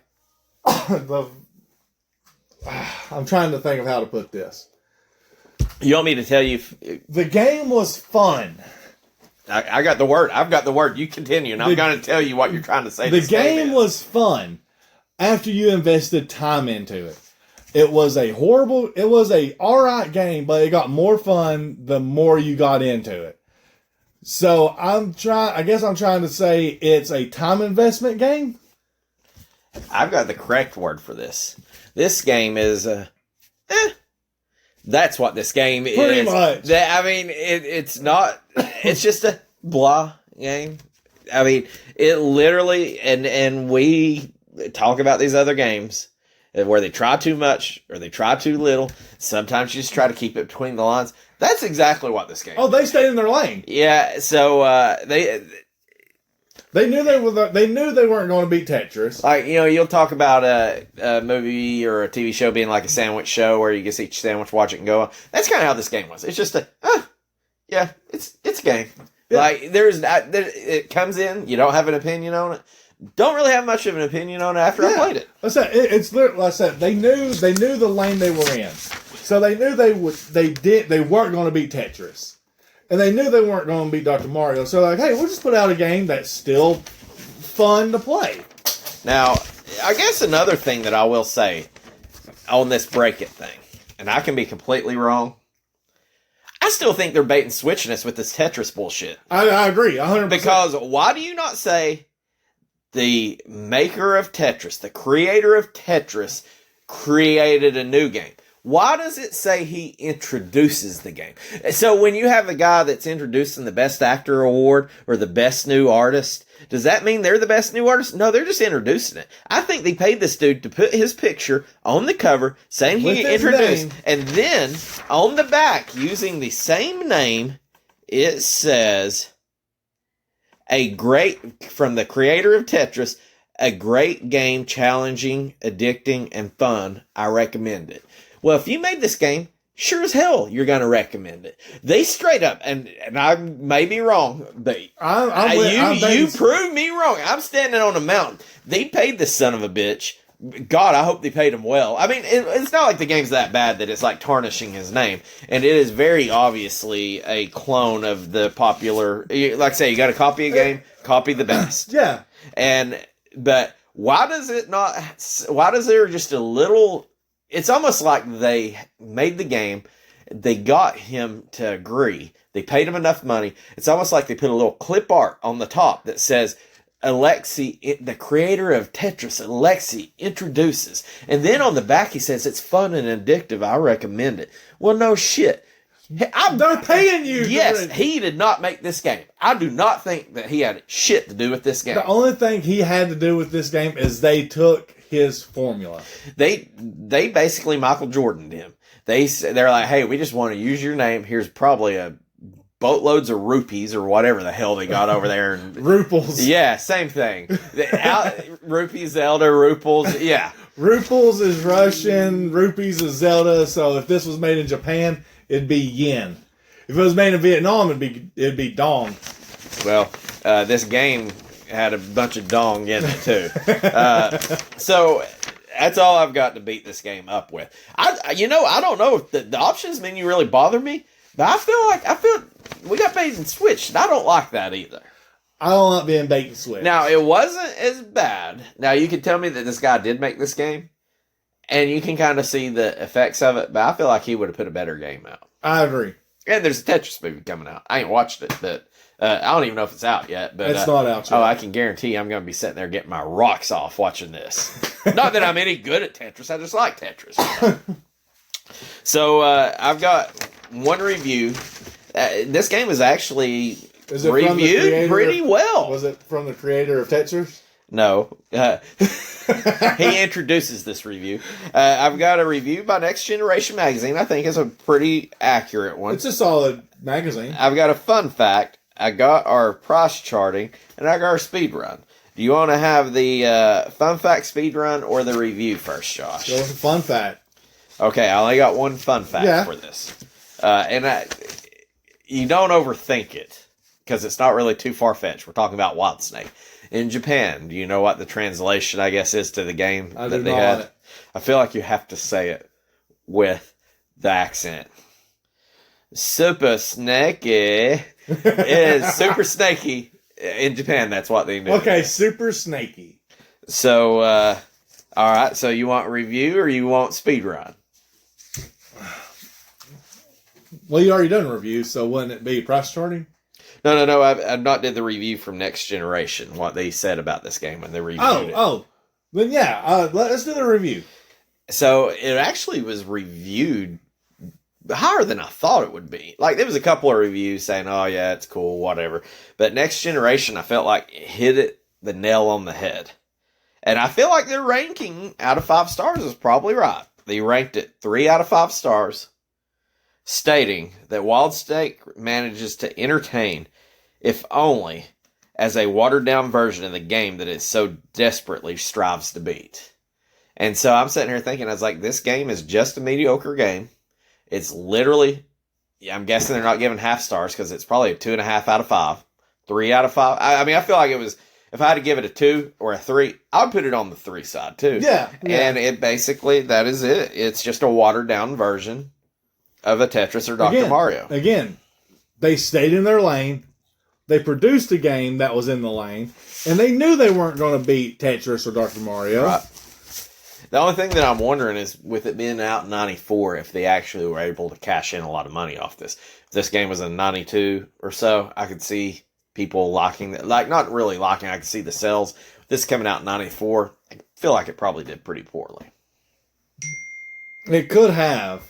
I'm trying to think of how to put this.
You want me to tell you?
The game was fun.
I got the word. I've got the word. You continue, and I'm going to tell you what you're trying to say.
The game was fun after you invested time into it. It was a alright game, but it got more fun the more you got into it. So I guess I'm trying to say it's a time investment game.
I've got the correct word for this. This game is that's what this game is.
Pretty much.
I mean, it's not. It's just a blah game. I mean, it literally, and we talk about these other games where they try too much or they try too little. Sometimes you just try to keep it between the lines. That's exactly what this game.
Oh, they stayed in their lane.
Yeah. So
They knew they weren't going to beat Tetris.
Like, you know, you'll talk about a movie or a TV show being like a sandwich show where you just eat your sandwich, watch it, and go on. That's kind of how this game was. It's just it's a game. Yeah. Like, it comes in, you don't have an opinion on it. Don't really have much of an opinion on it after I played it.
It's literally, like I said, they knew the lane they were in, so they knew they weren't going to beat Tetris. And they knew they weren't going to beat Dr. Mario. So they're like, hey, we'll just put out a game that's still fun to play.
Now, I guess another thing that I will say on this Break It thing, and I can be completely wrong, I still think they're bait and switching us with this Tetris bullshit.
I agree, 100%.
Because why do you not say the maker of Tetris, the creator of Tetris, created a new game? Why does it say he introduces the game? So when you have a guy that's introducing the Best Actor Award or the Best New Artist, does that mean they're the best new artist? No, they're just introducing it. I think they paid this dude to put his picture on the cover saying he introduced. And then on the back, using the same name, it says, from the creator of Tetris, a great game, challenging, addicting, and fun. I recommend it. Well, if you made this game, sure as hell you're going to recommend it. They straight up, and I may be wrong, but you proved me wrong. I'm standing on a mountain. They paid this son of a bitch. God, I hope they paid him well. I mean, it's not like the game's that bad that it's like tarnishing his name. And it is very obviously a clone of the popular, like I say, you got to copy a game, copy the best.
Yeah.
But why does there just a little... It's almost like they made the game, they got him to agree, they paid him enough money. It's almost like they put a little clip art on the top that says, Alexi, the creator of Tetris, Alexi, introduces. And then on the back he says, it's fun and addictive, I recommend it. Well, no shit.
They're paying you.
Yes, he did not make this game. I do not think that he had shit to do with this game.
The only thing he had to do with this game is they took his formula.
They basically Michael Jordaned him. They're like, hey, we just want to use your name. Here's probably a boatloads of rupees or whatever the hell they got over there. And,
Ruples.
Yeah, same thing. Rupees, Zelda, Ruples. Yeah.
Ruples is Russian. Rupees is Zelda. So if this was made in Japan, it'd be yen. If it was made in Vietnam, it'd be dong.
Well, this game had a bunch of dong in it too. So that's all I've got to beat this game up with. I don't know if the options menu really bother me, but I feel we got bait and switched. And I don't like that either.
I don't like being bait and switch.
Now it wasn't as bad. Now you can tell me that this guy did make this game, and you can kind of see the effects of it. But I feel like he would have put a better game out.
I agree.
And there's a Tetris movie coming out. I ain't watched it, but I don't even know if it's out yet. But
it's not out yet.
Oh, I can guarantee I'm going to be sitting there getting my rocks off watching this. Not that I'm any good at Tetris. I just like Tetris. So I've got one review. This game is actually reviewed pretty well.
Was it from the creator of Tetris?
No. He introduces this review. I've got a review by Next Generation Magazine. I think it's a pretty accurate one.
It's a solid magazine.
I've got a fun fact. I got our price charting, and I got our speed run. Do you want to have the fun fact speed run or the review first, Josh?
Go with the fun fact.
Okay, I only got one fun fact for this. You don't overthink it, because it's not really too far-fetched. We're talking about Wild Snake. In Japan, do you know what the translation, I guess, is to the game that they had? I feel like you have to say it with the accent. Super Snaky is Super Snaky. In Japan, that's what they do.
Okay, Super Snaky.
So, all right. So you want review or you want speed run?
Well, you already done a review, so wouldn't it be price charting?
No. I've not did the review from Next Generation. What they said about this game when they reviewed it.
Oh. Then yeah, let's do the review.
So it actually was reviewed higher than I thought it would be. Like, there was a couple of reviews saying, oh yeah, it's cool, whatever. But Next Generation, I felt like hit the nail on the head. And I feel like their ranking out of 5 stars is probably right. They ranked it 3 out of 5 stars, stating that Wild Snake manages to entertain, if only as a watered-down version of the game that it so desperately strives to beat. And so I'm sitting here thinking, I was like, this game is just a mediocre game. It's literally, I'm guessing they're not giving half stars because it's probably a 2.5 out of 5, 3 out of 5. I mean, I feel like it was, if I had to give it a 2 or a 3, I would put it on the 3 side too.
Yeah.
And it basically, that is it. It's just a watered down version of a Tetris or Dr. Mario.
Again, they stayed in their lane. They produced a game that was in the lane, and they knew they weren't going to beat Tetris or Dr. Mario.
Right. The only thing that I'm wondering is, with it being out in 94, if they actually were able to cash in a lot of money off this. If this game was in 92 or so, I could see people locking, like, not really locking, I could see the sales. This coming out in 94, I feel like it probably did pretty poorly.
It could have.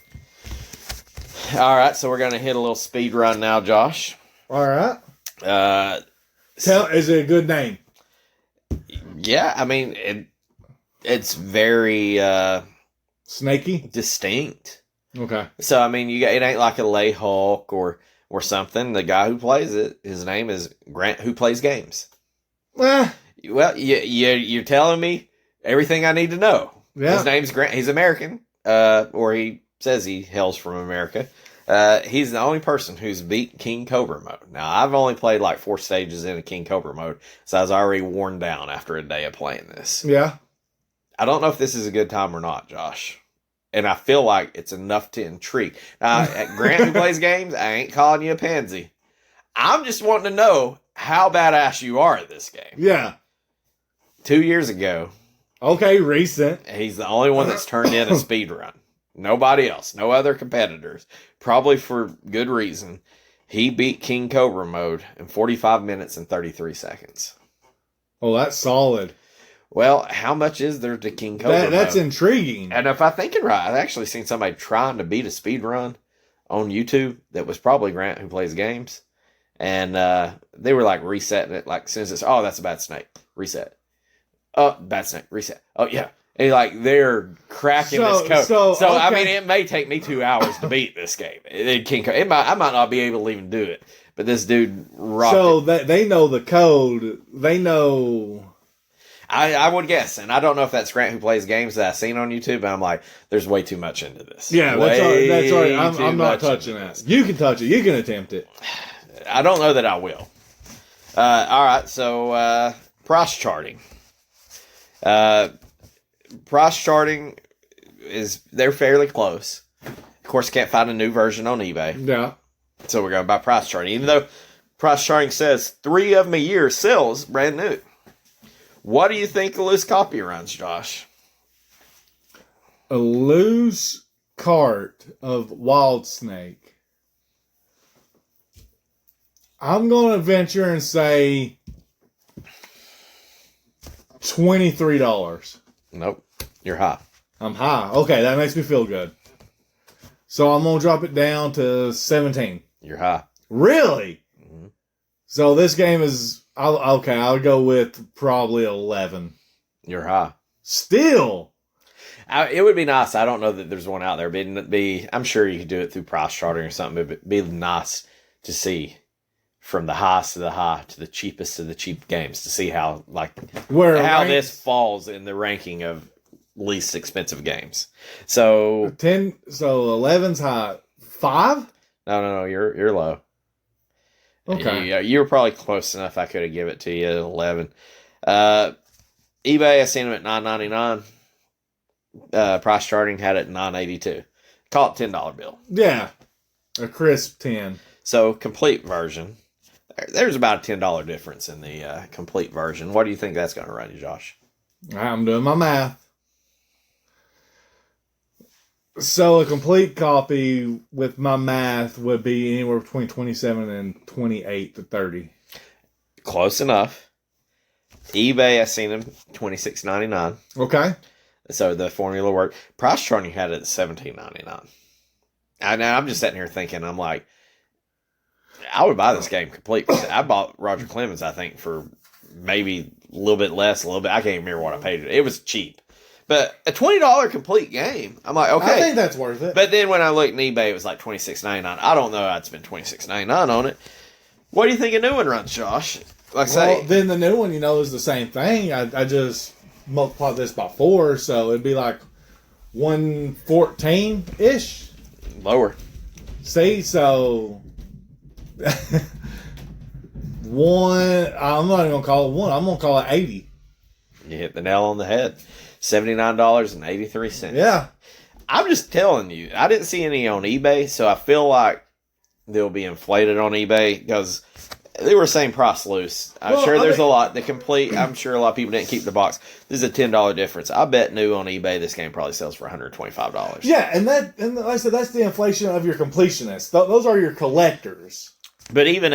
All right, so we're going to hit a little speed run now, Josh.
All right. Is it a good name?
Yeah, I mean, it's very
snaky,
distinct.
Okay.
So I mean, it ain't like a Lay Hulk or something. The guy who plays it, his name is Grant, who plays games. Well, you're telling me everything I need to know.
Yeah.
His name's Grant. He's American, or he says he hails from America. He's the only person who's beat King Cobra mode. Now, I've only played like 4 stages in a King Cobra mode, so I was already worn down after a day of playing this.
Yeah.
I don't know if this is a good time or not, Josh. And I feel like it's enough to intrigue. Now, Grant, who plays games, I ain't calling you a pansy. I'm just wanting to know how badass you are at this game.
Yeah.
2 years ago.
Okay, recent.
He's the only one that's turned in a speed run. Nobody else. No other competitors. Probably for good reason. He beat King Cobra mode in 45 minutes and 33 seconds.
Oh, that's solid.
Well, how much is there to King Cobra
That's
mode?
intriguing.
And if I'm thinking right, I've actually seen somebody trying to beat a speed run on YouTube that was probably Grant who plays games. And they were like resetting it. Like, as soon as it's, oh, that's a bad snake. Reset. Oh, bad snake. Reset. Oh, yeah. And like, they're cracking this code. So okay. I mean, it may take me 2 hours to beat this game. I might not be able to even do it. But this dude rocked it.
They know the code. They know...
I would guess, and I don't know if that's Grant who plays games that I've seen on YouTube, but I'm like, there's way too much into this.
Yeah, that's all right. I'm not touching that. You can touch it. You can attempt it.
I don't know that I will. All right, so price charting. Price charting they're fairly close. Of course, can't find a new version on eBay.
Yeah.
So we're going by price charting, even though price charting says 3 of them a year sells brand new. What do you think a loose copy runs, Josh?
A loose cart of Wild Snake. I'm going to venture and say $23.
Nope. You're high.
I'm high. Okay, that makes me feel good. So I'm going to drop it down to 17.
You're high.
Really? Mm-hmm. So this game is... I'll go with probably 11.
You're high.
Still.
It would be nice. I don't know that there's one out there. I'm sure you could do it through price charting or something. It'd be nice to see from the highest of the high to the cheapest of the cheap games to see how this falls in the ranking of least expensive games. So
11's high. 5?
No. You're low.
Okay.
You were probably close enough. I could have given it to you at 11. eBay, I seen them at $9.99. Price charting had it at $9.82. Call it $10 bill.
Yeah, a crisp 10.
So complete version. There's about a $10 difference in the complete version. What do you think that's going to run you, Josh?
I'm doing my math. So a complete copy with my math would be anywhere between 27 and 28 to 30.
Close enough. eBay, I seen them $26.99.
Okay.
So the formula worked. Price charting had it at $17.99. I'm just sitting here thinking, I'm like, I would buy this game complete. I bought Roger Clemens, I think, for maybe a little bit less, a little bit. I can't remember what I paid it. It was cheap. But a $20 complete game, I'm like, okay.
I think that's worth it.
But then when I looked at eBay, it was like $26.99. I don't know. I'd spend $26.99 on it. What do you think a new one runs, Josh?
Then the new one, is the same thing. I just multiply this by 4, so it'd be like 114-ish.
Lower.
See, so one. I'm not even gonna call it 1. I'm gonna call it 80.
You hit the nail on the head. $79.83.
Yeah.
I'm just telling you, I didn't see any on eBay, so I feel like they'll be inflated on eBay because they were saying price loose. I'm sure a lot. I'm sure a lot of people didn't keep the box. This is a $10 difference. I bet new on eBay, this game probably sells for $125.
Yeah, and like I said, that's the inflation of your completionists. Those are your collectors.
But even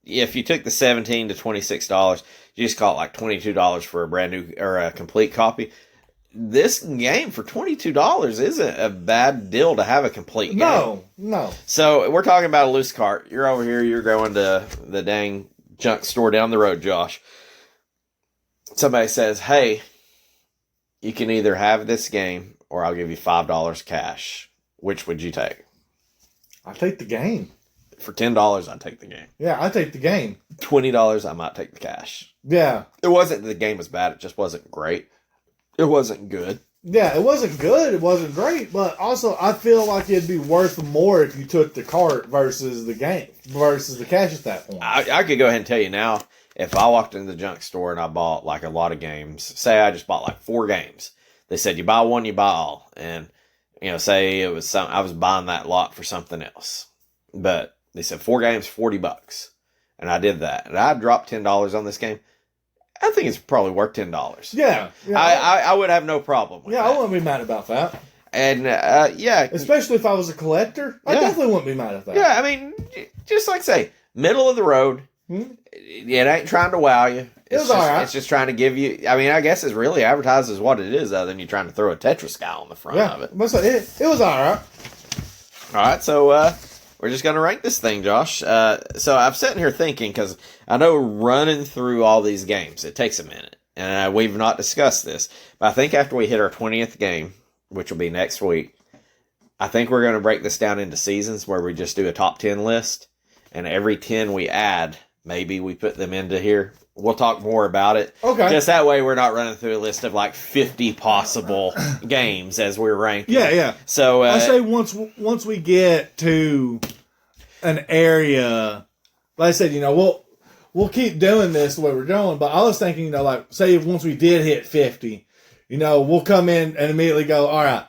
if you took the $17 to $26, you just call it like $22 for a brand new or a complete copy. This game for $22 isn't a bad deal to have a complete game.
No.
So we're talking about a loose cart. You're over here. You're going to the dang junk store down the road, Josh. Somebody says, hey, you can either have this game or I'll give you $5 cash. Which would you take?
I'll take the game.
For $10, I'd take the game.
Yeah, I'd take the game.
$20, I might take the cash.
Yeah.
It wasn't the game was bad. It just wasn't great. It wasn't good.
Yeah, it wasn't good. It wasn't great. But also, I feel like it'd be worth more if you took the cart versus the game, versus the cash at that point.
I could go ahead and tell you now, if I walked into the junk store and I bought like a lot of games, say I just bought like 4 games. They said, you buy one, you buy all. And, say it was I was buying that lot for something else. But they said 4 games, $40. And I did that. And I dropped $10 on this game. I think it's probably worth $10.
Yeah.
I would have no problem with that.
I wouldn't be mad about that.
And,
especially if I was a collector, I definitely wouldn't be mad at that.
Yeah, I mean, just like say, middle of the road. It ain't trying to wow you.
It's all right.
It's just trying to give you, I guess it's really advertised as what it is, other than you trying to throw a Tetris guy on the front of it.
It was all right.
All right, so we're just going to rank this thing, Josh. So I'm sitting here thinking, because I know running through all these games, it takes a minute. And we've not discussed this. But I think after we hit our 20th game, which will be next week, I think we're going to break this down into seasons where we just do a top 10 list. And every 10 we add, maybe we put them into here. We'll talk more about it.
Okay.
Just that way we're not running through a list of like 50 possible games as we're ranking.
Yeah.
So
I say once we get to an area, like I said, we'll keep doing this the way we're doing. But I was thinking, like say once we did hit 50, we'll come in and immediately go, all right.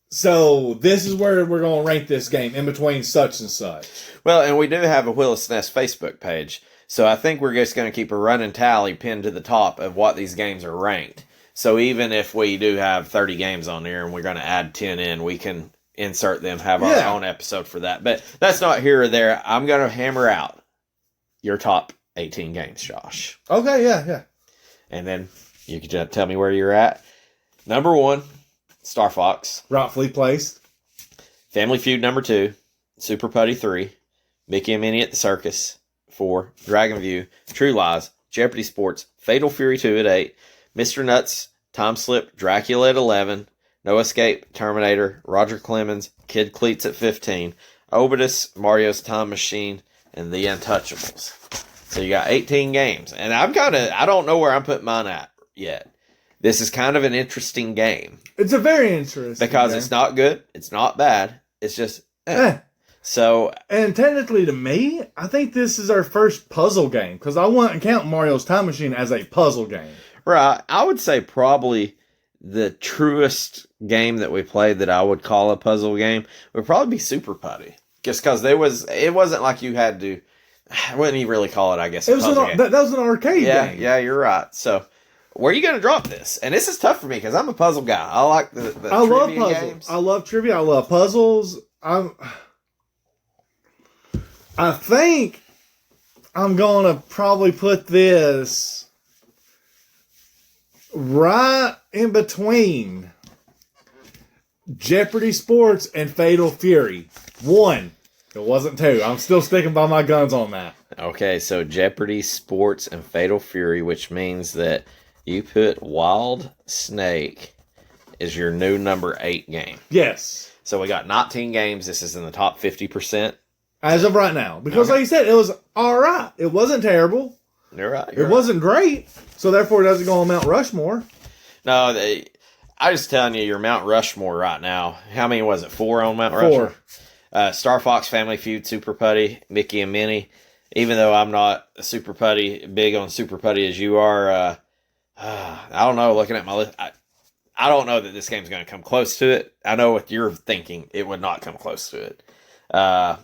So this is where we're going to rank this game in between such and such.
Well, and we do have a Willis Nest Facebook page. So I think we're just going to keep a running tally pinned to the top of what these games are ranked. So even if we do have 30 games on there and we're going to add 10 in, we can insert them, have our own episode for that. But that's not here or there. I'm going to hammer out your top 18 games, Josh.
Okay, yeah.
And then you can just tell me where you're at. Number 1, Star Fox.
Rightfully placed.
Family Feud number 2, Super Putty 3, Mickey and Minnie at the Circus 4, Dragon View, True Lies, Jeopardy Sports, Fatal Fury 2 at 8, Mr. Nuts, Time Slip, Dracula at 11, No Escape, Terminator, Roger Clemens, Kid Cleats at 15, Obidus, Mario's Time Machine, and The Untouchables. So you got 18 games. And I don't know where I'm putting mine at yet. This is kind of an interesting game.
It's a very interesting
because
game.
It's not good, it's not bad, it's just So,
and technically to me, I think this is our first puzzle game because I wouldn't count Mario's Time Machine as a puzzle game.
Right. I would say probably the truest game that we played that I would call a puzzle game would probably be Super Putty. Just because it wasn't like you had to, I wouldn't even really call it, I guess, a puzzle game.
That was an arcade game.
Yeah, you're right. So, where are you going to drop this? And this is tough for me because I'm a puzzle guy. I like the
I love
trivia
puzzles.
games.
I love trivia. I love puzzles. I think I'm going to probably put this right in between Jeopardy Sports and Fatal Fury. 1. It wasn't 2. I'm still sticking by my guns on that.
Okay, so Jeopardy, Sports, and Fatal Fury, which means that you put Wild Snake as your new number 8 game.
Yes.
So we got 19 games. This is in the top 50%.
As of right now. Because like you said, it was all right. It wasn't terrible.
You're right.
It wasn't great. So therefore, it doesn't go on Mount Rushmore.
No, I just telling you, your Mount Rushmore right now. How many was it? 4 on Mount Rushmore?
4.
Star Fox, Family Feud, Super Putty, Mickey and Minnie. Even though I'm not a Super Putty, big on Super Putty as you are, I don't know, looking at my list, I don't know that this game's going to come close to it. I know what you're thinking, it would not come close to it. I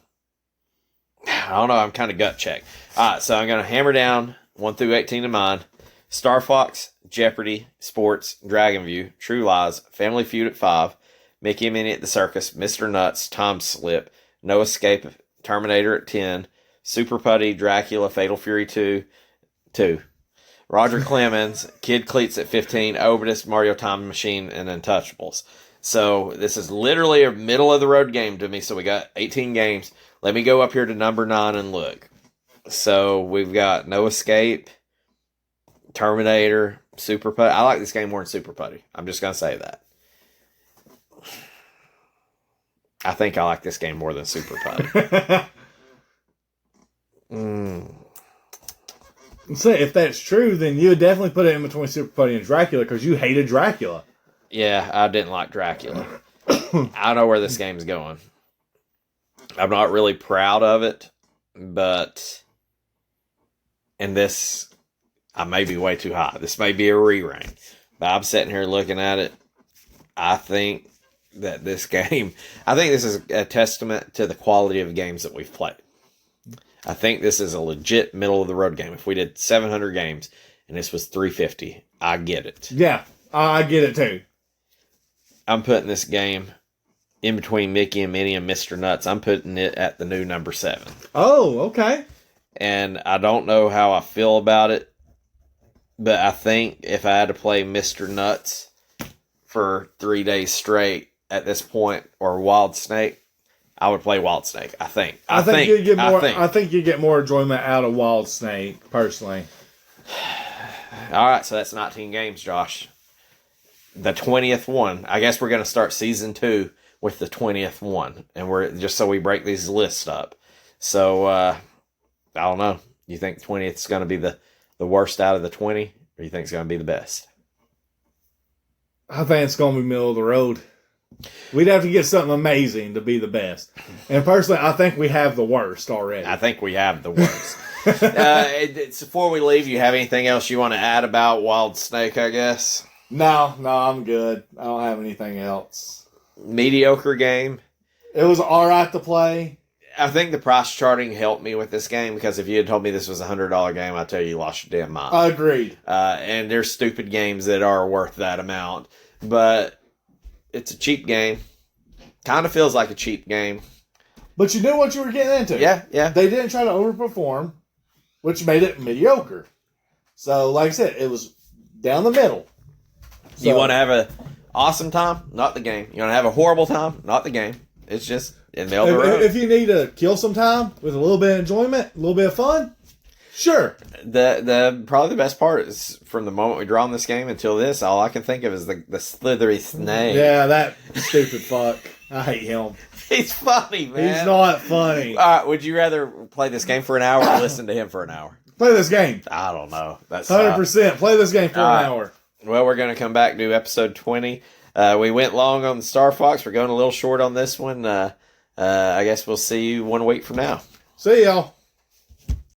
don't know, I'm kind of gut check. Alright, so I'm going to hammer down 1 through 18 of mine. Star Fox, Jeopardy, Sports, Dragon View, True Lies, Family Feud at 5, Mickey and Minnie at the Circus, Mr. Nuts, Time Slip, No Escape, Terminator at 10, Super Putty, Dracula, Fatal Fury 2, Roger Clemens, Kid Cleats at 15, Obidus, Mario Time Machine, and Untouchables. So this is literally a middle of the road game to me. So we got 18 games. Let me go up here to number 9 and look. So we've got No Escape, Terminator, Super Putty. I like this game more than Super Putty. I'm just going to say that. I think I like this game more than Super Putty.
So if that's true, then you would definitely put it in between Super Putty and Dracula because you hated Dracula.
Yeah, I didn't like Dracula. I know where this game's going. I'm not really proud of it, but in this, I may be way too high. This may be a re-rank. But I'm sitting here looking at it. I think that this game, I think this is a testament to the quality of games that we've played. I think this is a legit middle of the road game. If we did 700 games and this was 350, I get it.
Yeah, I get it too.
I'm putting this game in between Mickey and Minnie and Mr. Nuts. I'm putting it at the new number 7.
Oh, okay.
And I don't know how I feel about it, but I think if I had to play Mr. Nuts for 3 days straight at this point, or Wild Snake, I would play Wild Snake. I think.
I think you get more. I think you get more enjoyment out of Wild Snake, personally.
All right, so that's 19 games, Josh. The 20th one. I guess we're going to start season 2 with the 20th one, and we're just so we break these lists up. So I don't know. You think 20th is going to be the worst out of the 20, or you think it's going to be the best?
I think it's going to be middle of the road. We'd have to get something amazing to be the best. And personally, I think we have the worst already.
I think we have the worst. Before we leave, you have anything else you want to add about Wild Snake, I guess?
No, I'm good. I don't have anything else.
Mediocre game.
It was all right to play.
I think the price charting helped me with this game, because if you had told me this was a $100 game, I'd tell you lost your damn mind.
Agreed.
And there's stupid games that are worth that amount. But it's a cheap game. Kind of feels like a cheap game.
But you knew what you were getting into.
Yeah.
They didn't try to overperform, which made it mediocre. So, like I said, it was down the middle. So,
you want to have an awesome time? Not the game. You want to have a horrible time? Not the game. It's just in the middle of the road.
If you need to kill some time with a little bit of enjoyment, a little bit of fun, sure.
Probably the best part is from the moment we draw on this game until this, all I can think of is the slithery snake.
Yeah, that stupid fuck. I hate him.
He's funny, man.
He's not funny.
All right, would you rather play this game for an hour or listen to him for an hour?
Play this game.
I don't know. That's
100%. Play this game for an hour.
Well, we're going to come back and do episode 20. We went long on the Star Fox. We're going a little short on this one. I guess we'll see you 1 week from now.
See y'all.